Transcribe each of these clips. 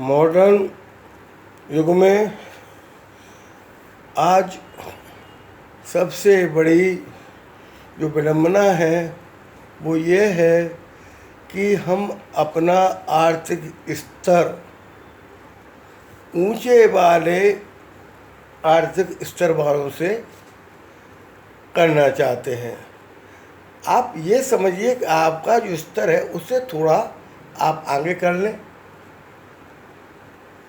Modern युग में आज सबसे बड़ी जो विडंबना है वो ये है कि हम अपना आर्थिक स्तर ऊंचे वाले आर्थिक स्तर वालों से करना चाहते हैं। आप ये समझिए कि आपका जो स्तर है उससे थोड़ा आप आगे कर लें,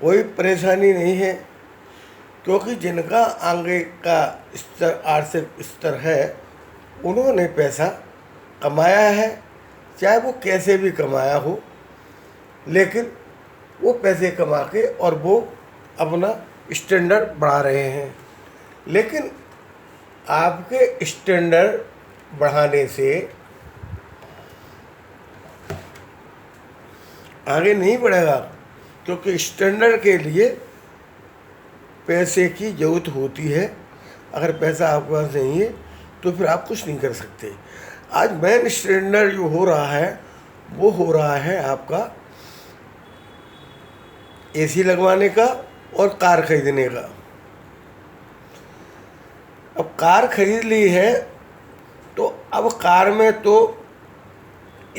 कोई परेशानी नहीं है, क्योंकि जिनका आगे का स्तर आर्थिक स्तर है उन्होंने पैसा कमाया है, चाहे वो कैसे भी कमाया हो, लेकिन वो पैसे कमा के और वो अपना स्टैंडर्ड बढ़ा रहे हैं। लेकिन आपके स्टैंडर्ड बढ़ाने से आगे नहीं बढ़ेगा, क्योंकि स्टैंडर्ड के लिए पैसे की ज़रूरत होती है। अगर पैसा आपके पास नहीं है तो फिर आप कुछ नहीं कर सकते। आज मेन स्टैंडर्ड जो हो रहा है वो हो रहा है आपका एसी लगवाने का और कार खरीदने का। अब कार खरीद ली है तो अब कार में तो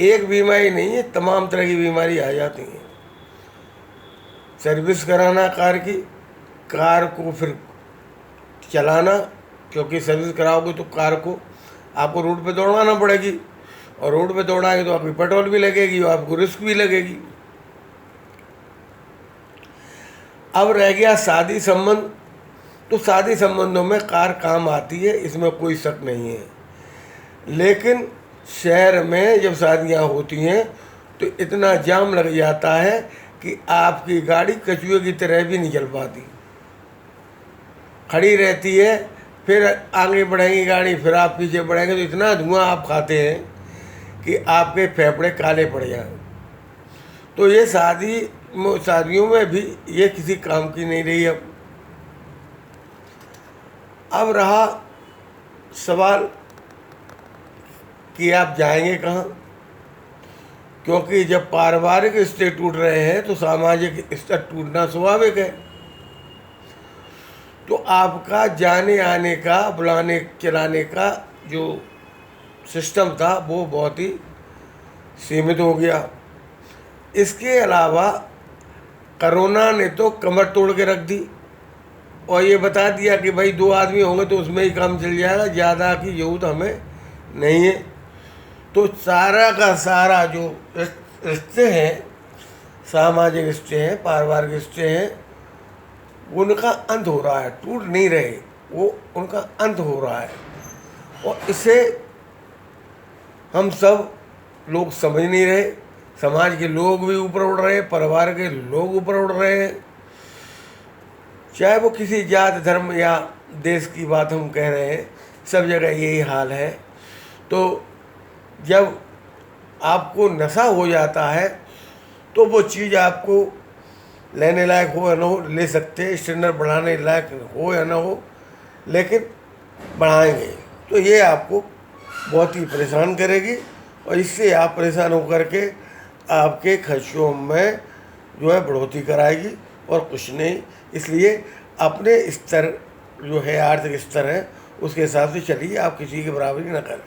एक बीमारी नहीं है, तमाम तरह की बीमारी आ जाती हैं। सर्विस कराना कार को फिर चलाना, क्योंकि सर्विस कराओगे तो कार को आपको रोड पे दौड़ाना पड़ेगी, और रोड पे दौड़ाएंगे तो आपकी पेट्रोल भी लगेगी और आपको रिस्क भी लगेगी। अब रह गया शादी संबंध, तो शादी संबंधों में कार काम आती है, इसमें कोई शक नहीं है। लेकिन शहर में जब शादियां होती हैं तो इतना जाम लग जाता है कि आपकी गाड़ी कछुए की तरह भी नहीं चल पाती, खड़ी रहती है। फिर आगे बढ़ेगी गाड़ी, फिर आप पीछे बढ़ेंगे तो इतना धुआं आप खाते हैं कि आपके फेफड़े काले पड़ जाएं। तो ये शादियों में भी ये किसी काम की नहीं रही। अब रहा सवाल कि आप जाएंगे कहाँ, क्योंकि जब पारिवारिक रिश्ते टूट रहे हैं तो सामाजिक स्तर टूटना स्वाभाविक है। तो आपका जाने आने का, बुलाने चलाने का जो सिस्टम था वो बहुत ही सीमित हो गया। इसके अलावा कोरोना ने तो कमर तोड़ के रख दी और ये बता दिया कि भाई 2 आदमी होंगे तो उसमें ही काम चल जाएगा, ज़्यादा की ज़रूरत हमें नहीं है। तो सारा का सारा जो रिश्ते हैं, सामाजिक रिश्ते हैं, पारिवारिक रिश्ते हैं, उनका अंत हो रहा है, टूट नहीं रहे, वो उनका अंत हो रहा है। और इसे हम सब लोग समझ नहीं रहे। समाज के लोग भी ऊपर उड़ रहे हैं, परिवार के लोग ऊपर उड़ रहे हैं, चाहे वो किसी जात धर्म या देश की बात हम कह रहे हैं, सब जगह यही हाल है। तो जब आपको नशा हो जाता है तो वो चीज़ आपको लेने लायक हो या ना हो, ले सकते हैं, स्टैंडर्ड बढ़ाने लायक हो या ना हो, लेकिन बढ़ाएंगे तो ये आपको बहुत ही परेशान करेगी और इससे आप परेशान होकर के आपके खर्चों में जो है बढ़ोतरी कराएगी और कुछ नहीं। इसलिए अपने स्तर जो है, आर्थिक स्तर है, उसके हिसाब से चलिए, आप किसी की बराबरी ना करें।